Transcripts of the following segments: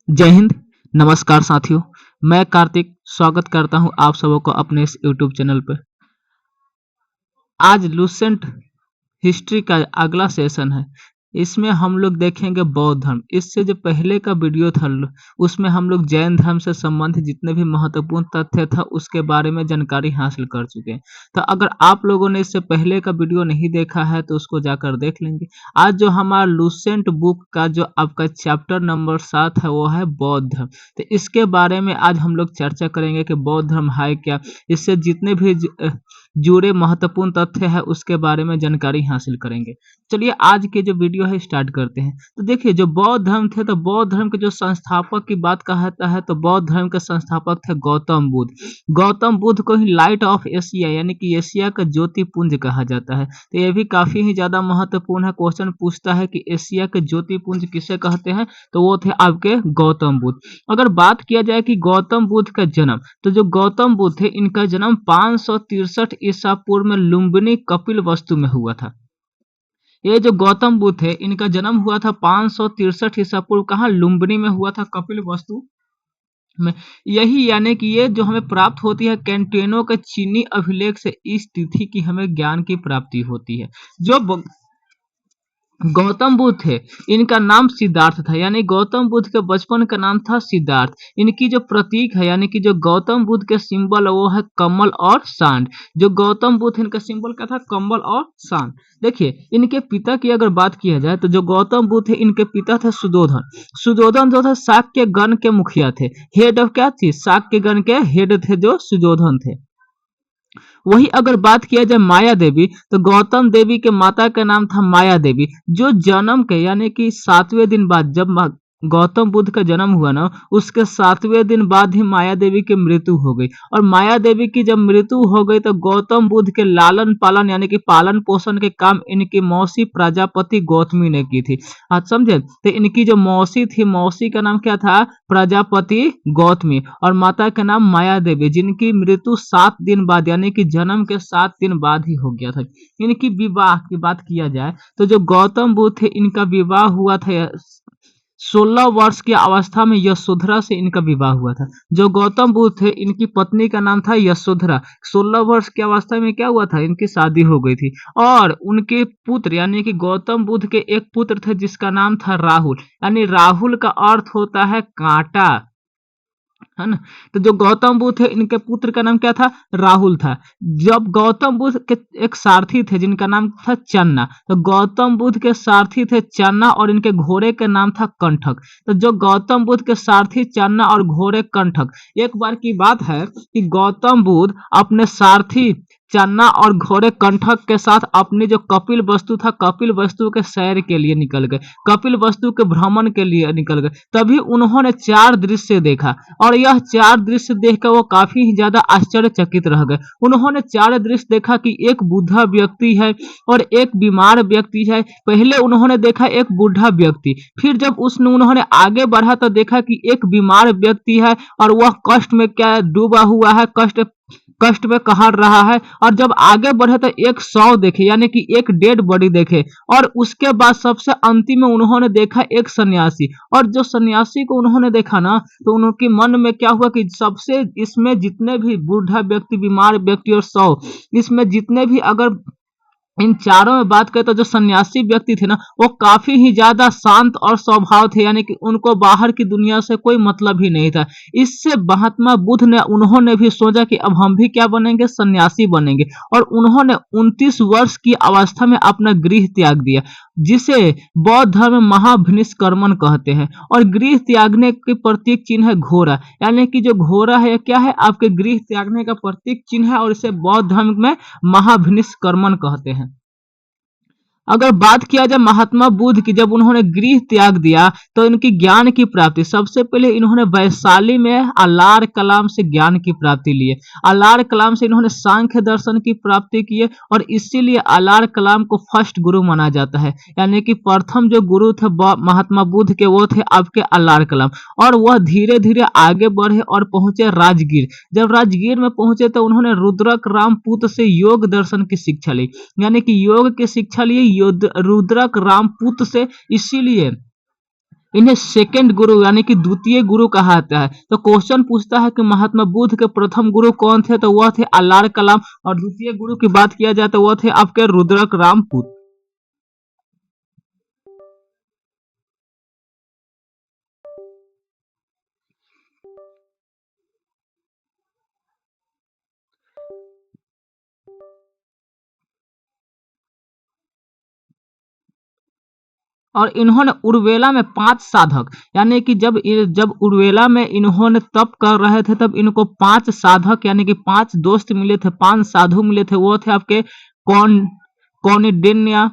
जय हिंद। नमस्कार साथियों, मैं कार्तिक स्वागत करता हूं आप सबों को अपने इस यूट्यूब चैनल पर। आज लूसेंट हिस्ट्री का अगला सेशन है। इसमें हम लोग देखेंगे बौद्ध धर्म। इससे जो पहले का वीडियो था उसमें हम लोग जैन धर्म से संबंधित जितने भी महत्वपूर्ण तथ्य था उसके बारे में जानकारी हासिल कर चुके हैं। तो अगर आप लोगों ने इससे पहले का वीडियो नहीं देखा है तो उसको जाकर देख लेंगे। आज जो हमारा लूसेंट बुक का जो आपका चैप्टर नंबर 7 है वो है बौद्ध धर्म। तो इसके बारे में आज हम लोग चर्चा करेंगे कि बौद्ध धर्म है क्या, इससे जितने भी जुड़े महत्वपूर्ण तथ्य है उसके बारे में जानकारी हासिल करेंगे। चलिए आज के जो वीडियो है स्टार्ट करते हैं। तो देखिए जो बौद्ध धर्म थे, तो बौद्ध धर्म के जो संस्थापक की बात कहता है तो बौद्ध धर्म के संस्थापक थे गौतम बुद्ध। गौतम बुद्ध को ही लाइट ऑफ एशिया यानी कि एशिया का ज्योति पुंज कहा जाता है। तो ये भी काफी ही ज्यादा महत्वपूर्ण है। क्वेश्चन पूछता है कि एशिया के ज्योति पुंज किसे कहते हैं, तो वो थे आपके गौतम बुद्ध। अगर बात किया जाए कि गौतम बुद्ध का जन्म, तो जो गौतम बुद्ध थे इनका जन्म 563 ईसा पूर्व में लुम्बिनी कपिल वस्तु में हुआ था। ये जो गौतम बुद्ध थे इनका जन्म हुआ था 563 ईसा पूर्व, कहाँ, लुम्बिनी में हुआ था, कपिल वस्तु में। यही यानी कि ये जो हमें प्राप्त होती है कैंटेनो के चीनी अभिलेख से इस तिथि की हमें ज्ञान की प्राप्ति होती है। जो गौतम बुद्ध थे इनका नाम सिद्धार्थ था, यानी गौतम बुद्ध के बचपन का नाम था सिद्धार्थ। इनकी जो प्रतीक है यानी कि जो गौतम बुद्ध के सिंबल है वो है कमल और सांड। जो गौतम बुद्ध इनका सिंबल क्या था, कमल और सांड। देखिए इनके पिता की अगर बात किया जाए तो जो गौतम बुद्ध थे इनके पिता थे सुधोधन। सुधोधन जो थे शाक्य गण के मुखिया थे। हेड ऑफ क्या थी, शाक्य गण के हेड थे जो सुधोधन थे। वही अगर बात किया जाए माया देवी, तो गौतम देवी के माता का नाम था माया देवी। जो जन्म के यानी कि 7वें दिन बाद, जब गौतम बुद्ध का जन्म हुआ ना, उसके 7वें दिन बाद ही माया देवी की मृत्यु हो गई। और माया देवी की जब मृत्यु हो गई तो गौतम बुद्ध के लालन पालन यानी कि पालन पोषण के काम इनकी मौसी प्रजापति गौतमी ने की थी। आज समझे, तो इनकी जो मौसी थी, मौसी का नाम क्या था, प्रजापति गौतमी, और माता का नाम माया देवी, जिनकी मृत्यु 7 दिन बाद यानी कि जन्म के 7 दिन बाद ही हो गया था। इनकी विवाह की बात किया जाए तो जो गौतम बुद्ध थे इनका विवाह हुआ था 16 वर्ष की अवस्था में यशोधरा से इनका विवाह हुआ था। जो गौतम बुद्ध थे इनकी पत्नी का नाम था यशोधरा। 16 वर्ष की अवस्था में क्या हुआ था, इनकी शादी हो गई थी। और उनके पुत्र यानी कि गौतम बुद्ध के एक पुत्र थे जिसका नाम था राहुल, यानी राहुल का अर्थ होता है कांटा, है ना। तो जो गौतम बुद्ध थे इनके पुत्र का नाम क्या था, राहुल था। जब गौतम बुद्ध के एक सारथी थे जिनका नाम था चन्ना, तो गौतम बुद्ध के सारथी थे चन्ना और इनके घोड़े का नाम था कंठक। तो जो गौतम बुद्ध के सारथी चन्ना और घोड़े कंठक, एक बार की बात है कि गौतम बुद्ध अपने सारथी चन्ना और घोड़े कंठक के साथ अपनी जो कपिल वस्तु था, कपिल वस्तु के सैर के लिए निकल गए, कपिल वस्तु के भ्रमण के लिए निकल गए। तभी उन्होंने 4 दृश्य देखा और यह 4 दृश्य देखकर वो काफी ज्यादा आश्चर्यचकित रह गए। उन्होंने 4 दृश्य देखा कि एक बूढ़ा व्यक्ति है और एक बीमार व्यक्ति है। पहले उन्होंने देखा एक बूढ़ा व्यक्ति, फिर जब उन्होंने आगे बढ़ा तो देखा कि एक बीमार व्यक्ति है और वह कष्ट में क्या डूबा हुआ है, कष्ट में कहर रहा है। और जब आगे बढ़े तो एक शव देखे यानी कि एक डेड बॉडी देखे। और उसके बाद सबसे अंतिम में उन्होंने देखा एक सन्यासी। और जो सन्यासी को उन्होंने देखा ना, तो उनके मन में क्या हुआ कि सबसे इसमें जितने भी बूढ़ा व्यक्ति, बीमार व्यक्ति और शव, इसमें जितने भी अगर इन चारों में बात करें तो जो सन्यासी व्यक्ति थे ना वो काफी ही ज्यादा शांत और स्वभाव थे, यानी कि उनको बाहर की दुनिया से कोई मतलब ही नहीं था। इससे महात्मा बुद्ध ने उन्होंने भी सोचा कि अब हम भी क्या बनेंगे, सन्यासी बनेंगे। और उन्होंने 29 वर्ष की अवस्था में अपना गृह त्याग दिया, जिसे बौद्ध धर्म में महाभिनिष्क्रमण कहते हैं। और गृह त्यागने के प्रतीक चिन्ह है घोड़ा, यानी कि जो घोड़ा है क्या है, आपके गृह त्यागने का प्रतीक चिन्ह है और इसे बौद्ध धर्म में महाभिनिष्क्रमण कहते हैं। अगर बात किया जाए महात्मा बुद्ध की, जब उन्होंने गृह त्याग दिया तो इनकी ज्ञान की प्राप्ति, सबसे पहले इन्होंने वैशाली में अलार कलाम से ज्ञान की प्राप्ति लिए। अलार कलाम से इन्होंने सांख्य दर्शन की प्राप्ति किए और इसीलिए अलार कलाम को फर्स्ट गुरु माना जाता है, यानी कि प्रथम जो गुरु थे महात्मा बुद्ध के वो थे आपके अलार कलाम। और वह धीरे धीरे आगे बढ़े और पहुंचे राजगीर। जब राजगीर में पहुंचे तो उन्होंने रुद्रक रामपुत से योग दर्शन की शिक्षा ली, यानी कि योग की शिक्षा ली रुद्रक रामपुत से। इसीलिए इन्हें सेकंड गुरु यानी कि द्वितीय गुरु कहा जाता है। तो क्वेश्चन पूछता है कि महात्मा बुद्ध के प्रथम गुरु कौन थे, तो वह थे अल्लाह कलाम, और द्वितीय गुरु की बात किया जाए तो वह थे आपके रुद्रक रामपुर। और इन्होंने उर्वेला में 5 साधक, यानी कि जब उर्वेला में इन्होंने तप कर रहे थे तब इनको 5 साधक यानी कि 5 दोस्त मिले थे, 5 साधु मिले थे। वो थे आपके कौन कौंडिन्य,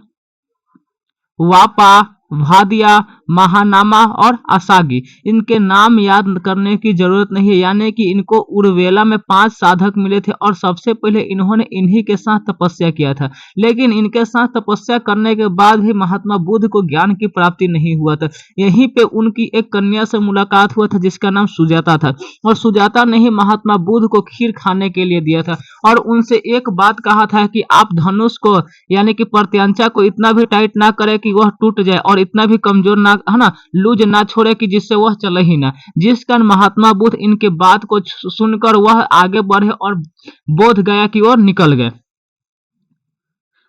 वापा, भादिया, महानामा और असागी। इनके नाम याद करने की जरूरत नहीं है, यानी कि इनको उर्वेला में 5 साधक मिले थे और सबसे पहले इन्होंने इन्हीं के साथ तपस्या किया था। लेकिन इनके साथ तपस्या करने के बाद भी महात्मा बुद्ध को ज्ञान की प्राप्ति नहीं हुआ था। यहीं पे उनकी एक कन्या से मुलाकात हुआ था जिसका नाम सुजाता था, और सुजाता ने ही महात्मा बुद्ध को खीर खाने के लिए दिया था और उनसे एक बात कहा था कि आप धनुष को यानी कि प्रत्यंचा को इतना भी टाइट ना करे कि वह टूट जाए और इतना भी कमजोर ना, है ना, लूज ना छोड़े कि जिससे वह चले ही ना। जिस कारण महात्मा बुद्ध इनके बात को सुनकर वह आगे बढ़े और बोध गया की ओर निकल गए।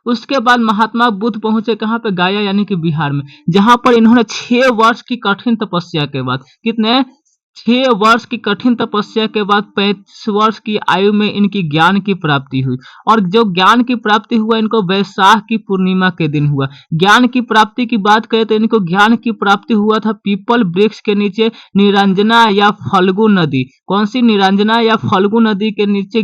उसके बाद महात्मा बुद्ध पहुंचे कहाँ पे, गया यानी कि बिहार में, जहां पर इन्होंने 6 वर्ष की कठिन तपस्या के बाद, कितने, 6 वर्ष की कठिन तपस्या के बाद 35 वर्ष की आयु में इनकी ज्ञान की प्राप्ति हुई। और जो ज्ञान की प्राप्ति हुआ इनको वैशाख की पूर्णिमा के दिन हुआ। ज्ञान की प्राप्ति की बात करें तो इनको ज्ञान की प्राप्ति हुआ था पीपल वृक्ष के नीचे, निरंजना या फल्गु नदी। कौन सी, निरंजना या फल्गु नदी के नीचे,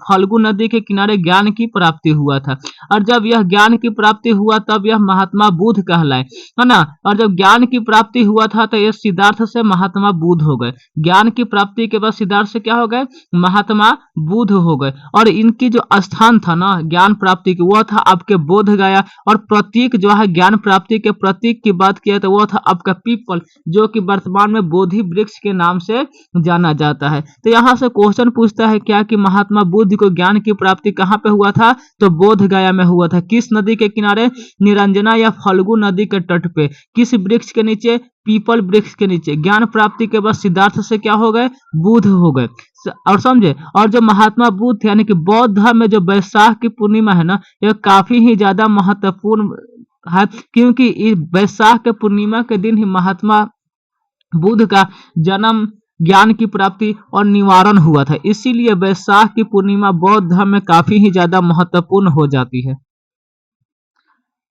फल्गु नदी के किनारे ज्ञान की प्राप्ति हुआ था। और जब यह ज्ञान की प्राप्ति हुआ तब यह महात्मा बुद्ध कहलाए, है ना। और जब ज्ञान की प्राप्ति हुआ था तो यह सिद्धार्थ से महात्मा बुद्ध हो गए। ज्ञान की प्राप्ति के बाद सिद्धार्थ से क्या हो गए, महात्मा बुद्ध हो गए। और इनकी जो स्थान था ना ज्ञान प्राप्ति की, वह था आपके बोध गया। और प्रतीक जो है ज्ञान प्राप्ति के प्रतीक की बात किया तो वह था आपका पीपल, जो कि वर्तमान में बोधि वृक्ष के नाम से जाना जाता है। तो यहाँ से क्वेश्चन पूछता है क्या कि महात्मा बुद्ध को ज्ञान की प्राप्ति कहाँ पे हुआ था, तो बोध गया में हुआ था। किस नदी के किनारे, निरंजना या फल्गु नदी के तट पे। किस वृक्ष के नीचे, पीपल वृक्ष के नीचे। ज्ञान प्राप्ति के बाद सिद्धार्थ से क्या हो गए, बुद्ध हो गए। और समझे, और जो महात्मा बुद्ध थे यानी कि बौद्ध धर्म में जो वैशाख की पूर्णिमा है ना, यह काफी ही ज्यादा महत्वपूर्ण है, क्योंकि इस वैशाख के पूर्णिमा के दिन ही महात्मा बुद्ध का जन्म, ज्ञान की प्राप्ति और निवारण हुआ था। इसीलिए वैशाख की पूर्णिमा बौद्ध धर्म में काफी ही ज्यादा महत्वपूर्ण हो जाती है।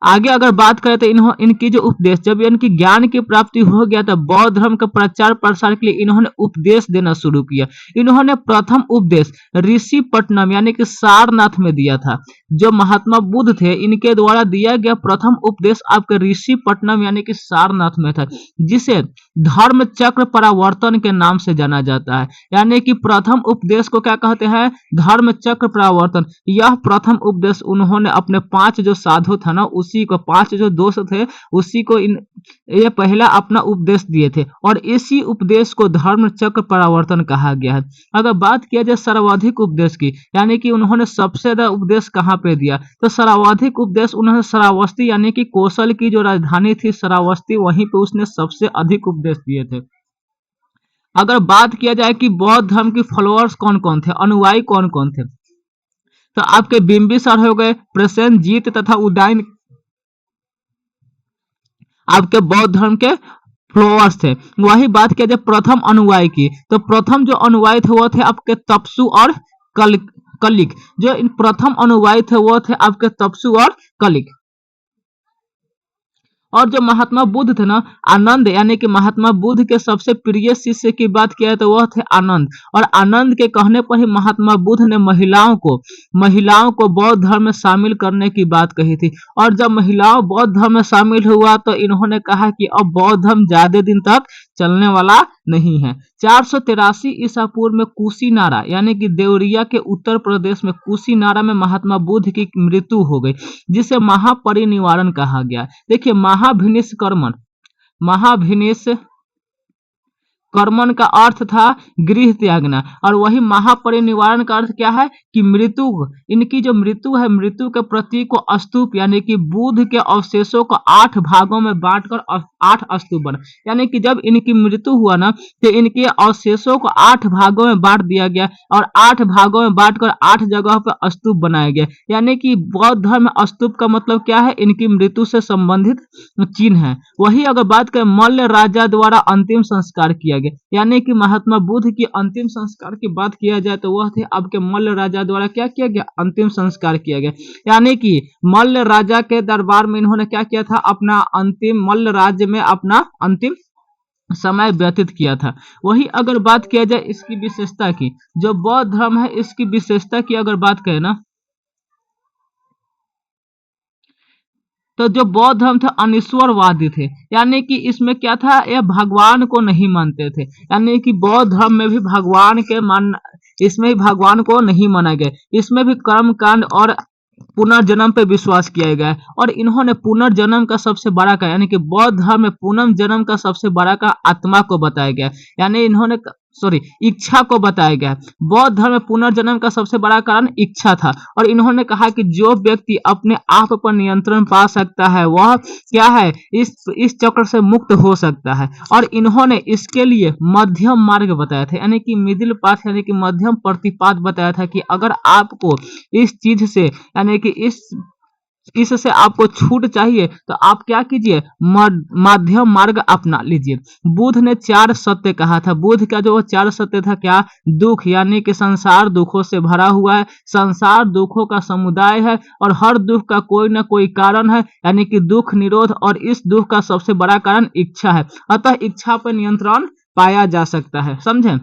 आगे अगर बात करें तो इनकी जो उपदेश, जब इनकी ज्ञान की प्राप्ति हो गया तो बौद्ध धर्म का प्रचार प्रसार के लिए इन्होंने उपदेश देना शुरू किया। इन्होंने प्रथम उपदेश ऋषिपट्टनम यानी कि सारनाथ में दिया था। जो महात्मा बुद्ध थे इनके द्वारा दिया गया प्रथम उपदेश आपके ऋषिपट्टनम यानी कि सारनाथ में था, जिसे धर्म चक्र परावर्तन के नाम से जाना जाता है। यानी कि प्रथम उपदेश को क्या कहते हैं, धर्म चक्र परावर्तन। यह प्रथम उपदेश उन्होंने अपने 5 जो साधु था ना, उसी को 5 जो दोस्त थे उसी को ये पहला अपना उपदेश दिए थे, और इसी उपदेश को धर्म चक्र परावर्तन कहा गया है। अगर बात किया जाए सर्वाधिक उपदेश की, यानी कि उन्होंने सबसे ज्यादा उपदेश कहाँ पे दिया, तो सर्वाधिक उपदेश उन्होंने श्रावस्ती यानी कि कौशल की जो राजधानी थी श्रावस्ती, वहीं पे उसने सबसे अधिक उपदेश दिए थे। अगर बात किया जाए कि बौद्ध धर्म की फॉलोअर्स कौन कौन थे, अनुयायी कौन कौन थे, तो आपके बिंबिसार हो गए, प्रसेनजीत तथा उदयन आपके बौद्ध धर्म के फॉलोअर्स थे। वही बात किया जाए प्रथम अनुयायी की, तो प्रथम जो अनुयायी थे वो थे आपके तपसु और कलिक। जो इन प्रथम अनुयायी थे वो थे आपके तपसु और कलिक। और जो महात्मा बुद्ध थे ना, आनंद यानी कि महात्मा बुद्ध के सबसे प्रिय शिष्य की बात किया तो वह थे आनंद। और आनंद के कहने पर ही महात्मा बुद्ध ने महिलाओं को बौद्ध धर्म में शामिल करने की बात कही थी। और जब महिलाओं बौद्ध धर्म में शामिल हुआ तो इन्होंने कहा कि अब बौद्ध धर्म ज्यादा दिन तक चलने वाला नहीं है। 483 ईसा पूर्व में कुशीनारा यानी कि देवरिया के उत्तर प्रदेश में कुशीनारा में महात्मा बुद्ध की मृत्यु हो गई, जिसे महापरिनिर्वाण कहा गया। देखिए महाभिनिष्क्रमण कर्मण का अर्थ था गृह त्यागना, और वही महापरिनिर्वाण का अर्थ क्या है कि मृत्यु। इनकी जो मृत्यु है, मृत्यु के प्रतीक को स्तूप यानी कि बुध के अवशेषों को 8 भागों में बांटकर 8 स्तूप बना। यानी कि जब इनकी मृत्यु हुआ ना, तो इनके अवशेषों को 8 भागों में बांट दिया गया, और 8 भागों में बांटकर 8 जगह पर स्तूप बनाया गया। यानी कि बौद्ध धर्म में स्तूप का मतलब क्या है, इनकी मृत्यु से संबंधित चिन्ह है। वही अगर बात करें मल्ल राजा द्वारा अंतिम संस्कार किया गया, यानी कि महात्मा बुद्ध की अंतिम संस्कार की बात किया जाए तो वह थे आपके मल्ल राजा द्वारा क्या किया गया, अंतिम संस्कार किया गया। यानी कि मल्ल राजा के दरबार में इन्होंने क्या किया था, अपना अंतिम मल्ल राज्य में अपना अंतिम समय व्यतीत किया था। वही अगर बात किया जाए इसकी विशेषता की, जो बौद्ध धर्म है इसकी विशेषता की अगर बात करें ना, तो जो बौद्ध धर्म थे अनिश्वरवादी थे। यानी कि इसमें क्या था, यह भगवान को नहीं मानते थे। यानी कि बौद्ध धर्म में भी भगवान के मान, इसमें भी भगवान को नहीं माना गया। इसमें भी कर्म कांड और पुनर्जन्म पे विश्वास किया गया है। और इन्होंने पुनर्जन्म का सबसे बड़ा का, यानी कि बौद्ध धर्म में पुनर्जन्म का सबसे बड़ा का आत्मा को बताया गया। यानी इन्होंने सॉरी इच्छा को बताया गया। बौद्ध धर्म में पुनर्जन्म का सबसे बड़ा कारण इच्छा था। और इन्होंने कहा कि जो व्यक्ति अपने आप पर नियंत्रण पा सकता है वह क्या है, इस चक्र से मुक्त हो सकता है। और इन्होंने इसके लिए मध्यम मार्ग बताया था, यानी कि मिडिल पाथ, यानी कि मध्यम प्रतिपाद बताया था कि अगर आपको इस चीज से, यानी कि इससे आपको छूट चाहिए तो आप क्या कीजिए, माध्यम मार्ग अपना लीजिए। बुद्ध ने 4 सत्य कहा था। बुद्ध का जो 4 सत्य था क्या, दुख, यानी कि संसार दुखों से भरा हुआ है, संसार दुखों का समुदाय है और हर दुख का कोई ना कोई कारण है, यानी कि दुख निरोध, और इस दुख का सबसे बड़ा कारण इच्छा है। अतः इच्छा पर नियंत्रण पाया जा सकता है, समझे।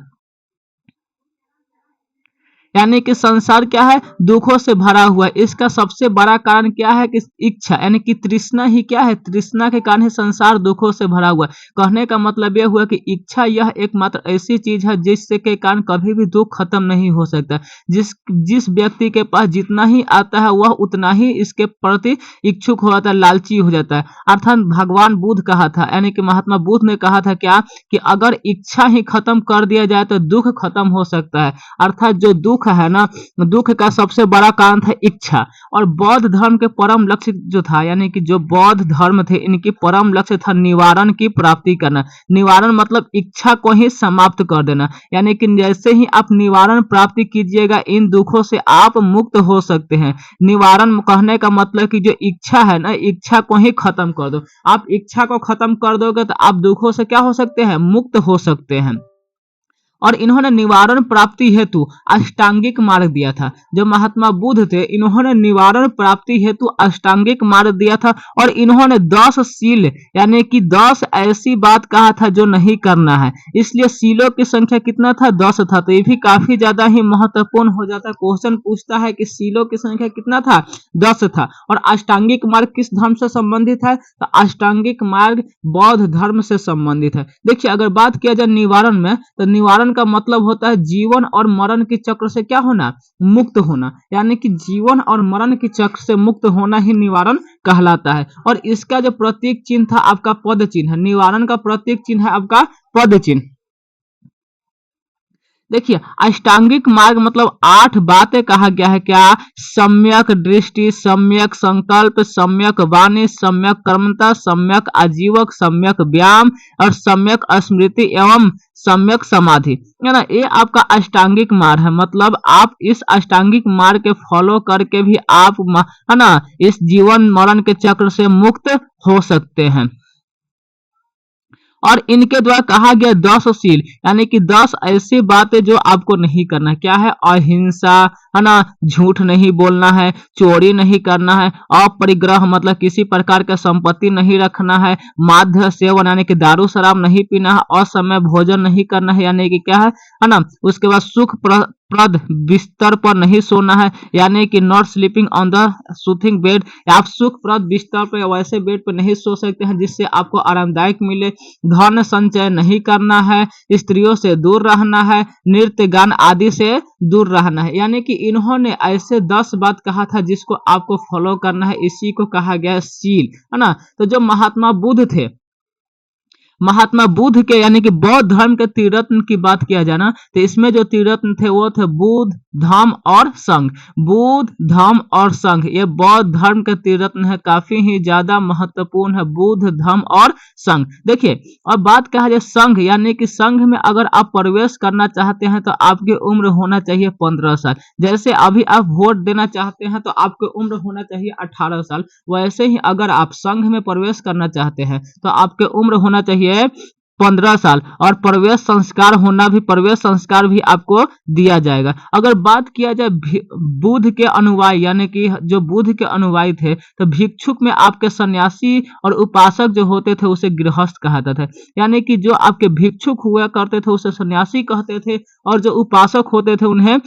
यानी कि संसार क्या है, दुखों से भरा हुआ है। इसका सबसे बड़ा कारण क्या है कि इच्छा, यानी कि तृष्णा ही क्या है, तृष्णा के कारण ही संसार दुखों से भरा हुआ है। कहने का मतलब यह हुआ कि इच्छा यह एकमात्र ऐसी चीज है जिससे के कारण कभी भी दुख खत्म नहीं हो सकता। जिस व्यक्ति के पास जितना ही आता है वह उतना ही इसके प्रति इच्छुक हो जाता है, लालची हो जाता है। अर्थात भगवान बुद्ध कहा था, यानी कि महात्मा बुद्ध ने कहा था क्या, कि अगर इच्छा ही खत्म कर दिया जाए तो दुख खत्म हो सकता है। अर्थात जो दुख है ना, दुख का सबसे बड़ा कारण था इच्छा। और बौद्ध धर्म के परम लक्ष्य जो था, यानी कि जो बौद्ध धर्म थे इनकी परम लक्ष्य था निवारण की प्राप्ति करना। निवारण मतलब इच्छा को ही समाप्त कर देना। यानी कि जैसे ही आप निवारण प्राप्ति कीजिएगा इन दुखों से आप मुक्त हो सकते हैं। निवारण कहने का मतलब कि जो इच्छा है ना, इच्छा को ही खत्म कर दो। आप इच्छा को खत्म कर दोगे तो आप दुखों से क्या हो सकते हैं, मुक्त हो सकते हैं। और इन्होंने निवारण प्राप्ति हेतु अष्टांगिक मार्ग दिया था। जो महात्मा बुद्ध थे इन्होंने निवारण प्राप्ति हेतु अष्टांगिक मार्ग दिया था। और इन्होंने 10 सील, यानी कि 10 ऐसी बात कहा था जो नहीं करना है। इसलिए सीलों की संख्या कितना था, 10 था। तो ये भी काफी ज्यादा ही महत्वपूर्ण हो जाता है। क्वेश्चन पूछता है कि सीलों की संख्या कितना था, 10 था। और अष्टांगिक मार्ग किस धर्म से संबंधित है, तो अष्टांगिक मार्ग बौद्ध धर्म से संबंधित है। देखिए अगर बात किया जाए निवारण में, तो निवारण का मतलब होता है जीवन और मरण के चक्र से क्या होना, मुक्त होना। यानी कि जीवन और मरण के चक्र से मुक्त होना ही निवारण कहलाता है। और इसका जो प्रतीक चिन्ह था आपका पद चिन्ह, निवारण का प्रतीक चिन्ह है आपका पद चिन्ह। देखिए अष्टांगिक मार्ग मतलब 8 बातें कहा गया है क्या, सम्यक दृष्टि, सम्यक संकल्प, सम्यक वाणी, सम्यक कर्मता, सम्यक आजीवक, सम्यक व्यायाम और सम्यक स्मृति एवं सम्यक समाधि, है ना। ये आपका अष्टांगिक मार्ग है। मतलब आप इस अष्टांगिक मार्ग के फॉलो करके भी आप, है ना, इस जीवन मरण के चक्र से मुक्त हो सकते हैं। और इनके द्वारा कहा गया 10 सील, यानी कि 10 ऐसी बातें जो आपको नहीं करना। क्या है, अहिंसा, है ना, झूठ नहीं बोलना है, चोरी नहीं करना है, अपरिग्रह मतलब किसी प्रकार का संपत्ति नहीं रखना है, माध्य सेवन यानी कि दारू शराब नहीं पीना है, असमय भोजन नहीं करना है, यानी कि क्या है ना। उसके बाद सुख प्रद बिस्तर पर नहीं सोना है, यानी कि not sleeping on the soothing bed. आप सुखप्रद बिस्तर पर या वैसे बेड पर नहीं सो सकते हैं जिससे आपको आरामदायक मिले। धन संचय नहीं करना है, स्त्रियों से दूर रहना है, नृत्य गान आदि से दूर रहना है। यानी कि इन्होंने ऐसे 10 बात कहा था जिसको आपको फॉलो करना है। इसी को कहा गया सील, है ना। तो जो महात्मा बुद्ध थे महात्मा बुद्ध के यानी कि बौद्ध धर्म के त्रिरत्न की बात किया जाए ना, तो इसमें जो त्रिरत्न थे वो थे बुद्ध, धम्म और संघ। बुद्ध, धम्म और संघ, ये बौद्ध धर्म के त्रिरत्न है, काफी ही ज्यादा महत्वपूर्ण है, बुद्ध, धम्म और संघ। देखिए, अब बात कहा जाए संघ, यानी कि संघ में अगर आप प्रवेश करना चाहते हैं तो आपकी उम्र होना चाहिए 15 साल। जैसे अभी आप वोट देना चाहते हैं तो आपकी उम्र होना चाहिए 18 साल। वैसे ही अगर आप संघ में प्रवेश करना चाहते हैं तो आपके उम्र होना चाहिए 15 साल, और प्रवेश संस्कार होना भी, प्रवेश संस्कार भी आपको दिया जाएगा। अगर बात किया जाए बुद्ध के अनुयायी, यानी कि जो बुद्ध के अनुयायी थे, तो भिक्षुक में आपके सन्यासी और उपासक जो होते थे उसे गृहस्थ कहते थे। यानी कि जो आपके भिक्षुक हुआ करते थे उसे सन्यासी कहते थे, और जो उपासक होते थे उन्हें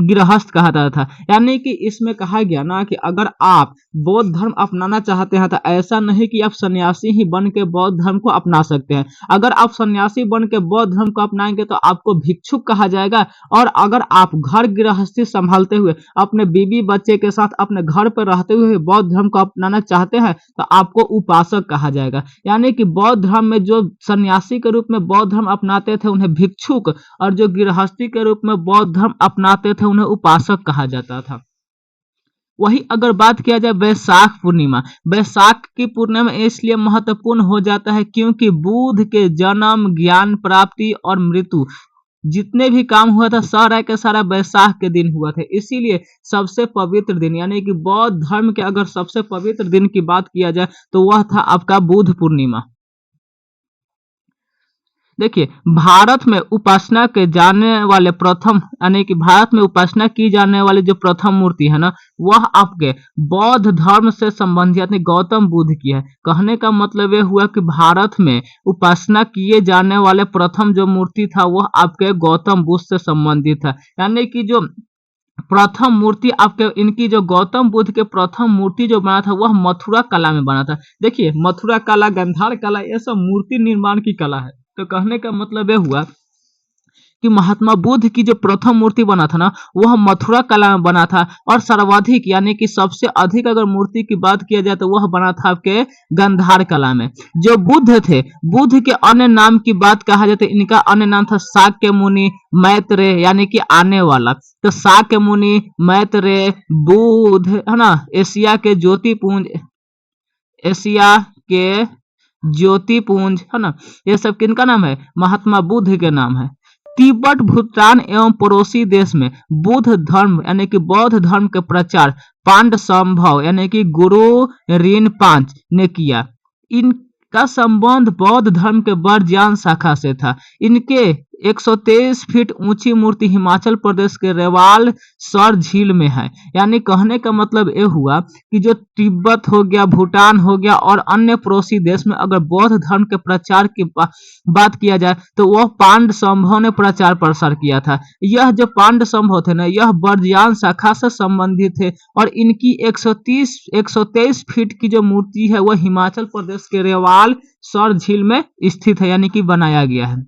गृहस्थ कहा जाता था। यानी कि इसमें कहा गया ना कि अगर आप बौद्ध धर्म अपनाना चाहते हैं तो ऐसा नहीं कि आप सन्यासी ही बन के बौद्ध धर्म को अपना सकते हैं। अगर आप सन्यासी बन के बौद्ध धर्म को अपनाएंगे तो आपको भिक्षुक कहा जाएगा, और अगर आप घर गृहस्थी संभालते हुए अपने बीवी बच्चे के साथ अपने घर पर रहते हुए बौद्ध धर्म को अपनाना चाहते हैं तो आपको उपासक कहा जाएगा। यानी कि बौद्ध धर्म में जो सन्यासी के रूप में बौद्ध धर्म अपनाते थे उन्हें भिक्षुक, और जो गृहस्थी के रूप में बौद्ध धर्म अपनाते थे उन्हें उपासक कहा जाता था। वही अगर बात किया जाए वैशाख पूर्णिमा, वैशाख की पूर्णिमा इसलिए महत्वपूर्ण हो जाता है क्योंकि बुद्ध के जन्म, ज्ञान प्राप्ति और मृत्यु, जितने भी काम हुआ था सारा के सारा वैशाख के दिन हुआ था। इसीलिए सबसे पवित्र दिन, यानी कि बौद्ध धर्म के अगर सबसे पवित्र दिन की बात किया जाए तो वह था आपका बुद्ध पूर्णिमा। देखिए, भारत में उपासना के जाने वाले प्रथम, यानी कि भारत में उपासना की जाने वाली जो प्रथम मूर्ति है ना, वह आपके बौद्ध धर्म से संबंधित यानी गौतम बुद्ध की है। कहने का मतलब यह हुआ कि भारत में उपासना किए जाने वाले प्रथम जो मूर्ति था वह आपके गौतम बुद्ध से संबंधित था। यानी कि जो प्रथम मूर्ति आपके, इनकी जो गौतम बुद्ध के प्रथम मूर्ति जो बना था वह मथुरा कला में बना था। देखिए, मथुरा कला, गंधार कला, ये सब मूर्ति निर्माण की कला है। तो कहने का मतलब यह हुआ कि महात्मा बुद्ध की जो प्रथम मूर्ति बना था ना वह मथुरा कला में बना था, और सर्वाधिक यानी कि सबसे अधिक अगर मूर्ति की बात किया जाए तो वह बना था आपके गंधार कला में। जो बुद्ध थे, बुद्ध के अन्य नाम की बात कहा जाए तो इनका अन्य नाम था शाक्य मुनि, मैत्रेय, यानी कि आने वाला। तो शाक्य मुनि, मैत्रेय, बुद्ध, है ना, एशिया के ज्योतिपुंज, एशिया के ज्योतिपुंज, है ना, ये सब किनका नाम है? महात्मा बुद्ध के नाम है। तिब्बत, भूटान एवं पड़ोसी देश में बुद्ध धर्म यानी कि बौद्ध धर्म के प्रचार पांड संभव यानी कि गुरु रिनपांच ने किया। इनका संबंध बौद्ध धर्म के वर्ज्यान शाखा से था। इनके 123 फीट ऊंची मूर्ति हिमाचल प्रदेश के रेवाल सर झील में है। यानी कहने का मतलब ये हुआ कि जो तिब्बत हो गया, भूटान हो गया और अन्य पड़ोसी देश में अगर बौद्ध धर्म के प्रचार की बात किया जाए तो वह पांड संभव ने प्रचार प्रसार किया था। यह जो पांड संभव थे ना, यह वर्ज्यान शाखा से संबंधित थे, और इनकी 123 फीट की जो मूर्ति है वह हिमाचल प्रदेश के रेवाल सर झील में स्थित है, यानी कि बनाया गया है।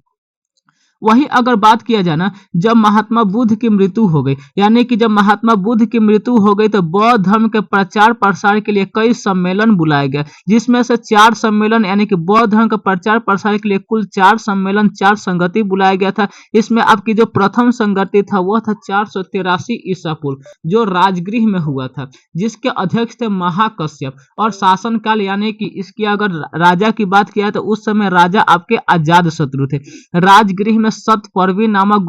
वही अगर बात किया जाए ना, जब महात्मा बुद्ध की मृत्यु हो गई, यानी कि जब महात्मा बुद्ध की मृत्यु हो गई तो बौद्ध धर्म के प्रचार प्रसार के लिए कई सम्मेलन बुलाए गए, जिसमें से 4 सम्मेलन, यानी कि बौद्ध धर्म के प्रचार प्रसार के लिए कुल 4 सम्मेलन, 4 संगति बुलाया गया था। इसमें आपकी जो प्रथम संगति था वह था 483 ईसा पूर्व, जो राजगृह में हुआ था, जिसके अध्यक्ष थे महाकश्यप, और शासनकाल यानी कि इसकी अगर राजा की बात किया तो उस समय राजा आपके अजात शत्रु थे। राजगृह में सतपर्वी नामक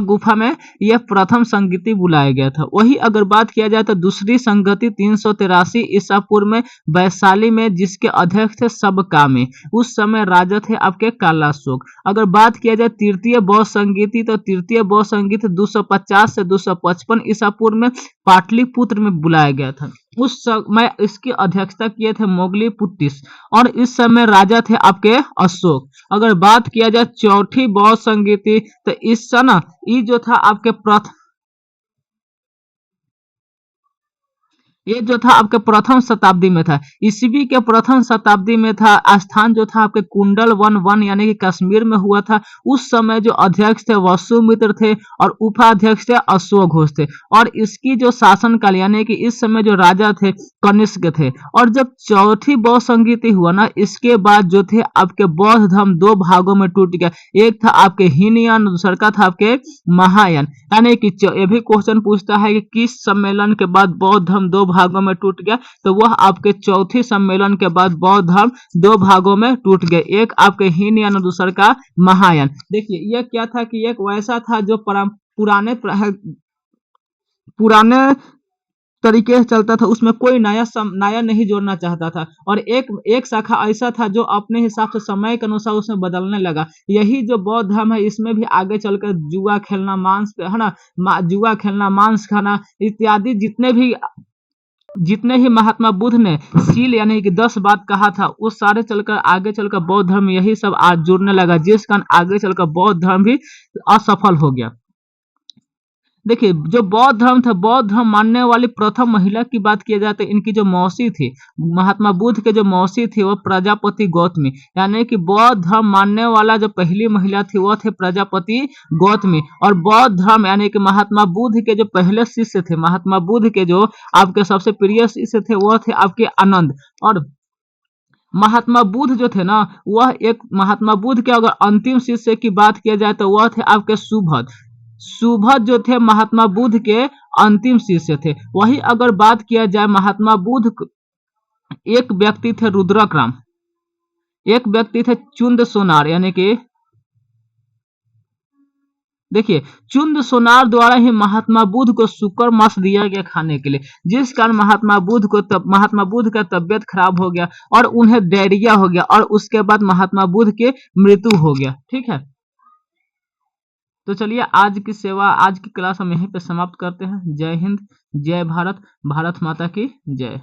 गुफा में यह प्रथम संगति बुलाया गया था। वही अगर बात किया जाए तो दूसरी संगति 383 ईसा पूर्व में वैशाली में, जिसके अध्यक्ष थे सबकामी, उस समय राजा थे आपके कालाशोक। अगर बात किया जाए तृतीय बौद्ध संगति, तो तृतीय बौद्ध संगति 250 से 255 ईसा पूर्व में पाटलिपुत्र में बुलाया गया था। उस समय इसकी अध्यक्षता किए थे मोगलीपुत्तिस, और इस समय राजा थे आपके अशोक। अगर बात किया जाए चौथी बौद्ध संगति, तो इस समय ये जो था आपके ये जो था आपके प्रथम शताब्दी में था। ईसवी के प्रथम शताब्दी में था। स्थान जो था आपके कुंडल वन वन यानी कि कश्मीर में हुआ था। उस समय जो अध्यक्ष थे वसुमित्र थे और उपाध्यक्ष थे अश्वघोष घोष थे। और इसकी जो शासनकाल यानी कि इस समय जो राजा थे कनिष्क थे। और जब चौथी बौद्ध संगीति हुआ ना, इसके बाद जो थे आपके बौद्ध धर्म दो भागों में टूट गया। एक था आपके हीनयान, दूसरा का था आपके महायान। यानी कि ये भी क्वेश्चन पूछता है कि किस सम्मेलन के बाद बौद्ध धर्म दो भागों में टूट गया, तो वह आपके चौथी सम्मेलन के बाद बौद्ध धर्म दो भागों में टूट गए। एक आपके हीनयान और दूसरा का महायान। देखिए यह क्या था कि एक वैसा था जो पुराने तरीके से चलता था, उसमें कोई नया नहीं जोड़ना चाहता था। और एक एक शाखा ऐसा था जो अपने हिसाब से समय के अनुसार उसमें बदलने लगा। यही जो बौद्ध धर्म है, इसमें भी आगे चलकर जुआ खेलना, मांस है ना, जुआ खेलना, मांस खाना इत्यादि जितने ही महात्मा बुद्ध ने सील यानी कि 10 बात कहा था, उस सारे चलकर आगे चलकर बौद्ध धर्म यही सब आज जुड़ने लगा, जिस कारण आगे चलकर बौद्ध धर्म भी असफल हो गया। देखिए जो बौद्ध धर्म था, बौद्ध धर्म मानने वाली प्रथम महिला की बात किया जाए तो इनकी जो मौसी थी, महात्मा बुद्ध के जो मौसी थी वो प्रजापति गौतमी। यानी कि बौद्ध धर्म मानने वाला जो पहली महिला थी वो थे प्रजापति गौतमी। और बौद्ध धर्म यानी कि महात्मा बुद्ध के जो पहले शिष्य थे, महात्मा बुद्ध के जो आपके सबसे प्रिय शिष्य थे वो थे आपके आनंद। और महात्मा बुद्ध जो थे ना, वह एक महात्मा बुद्ध के अगर अंतिम शिष्य की बात किया जाए तो वह थे आपके सुभद। सुभद जो थे महात्मा बुद्ध के अंतिम शिष्य थे। वही अगर बात किया जाए महात्मा बुद्ध, एक व्यक्ति थे रुद्रक्राम, एक व्यक्ति थे चुंद सोनार। यानी कि देखिए चुंद सोनार द्वारा ही महात्मा बुद्ध को शुक्र मांस दिया गया खाने के लिए, जिस कारण महात्मा बुद्ध का तबियत खराब हो गया और उन्हें डायरिया हो गया और उसके बाद महात्मा बुद्ध की मृत्यु हो गया। ठीक है, तो चलिए आज की क्लास हम यहीं पे समाप्त करते हैं। जय हिंद, जय भारत, भारत माता की जय।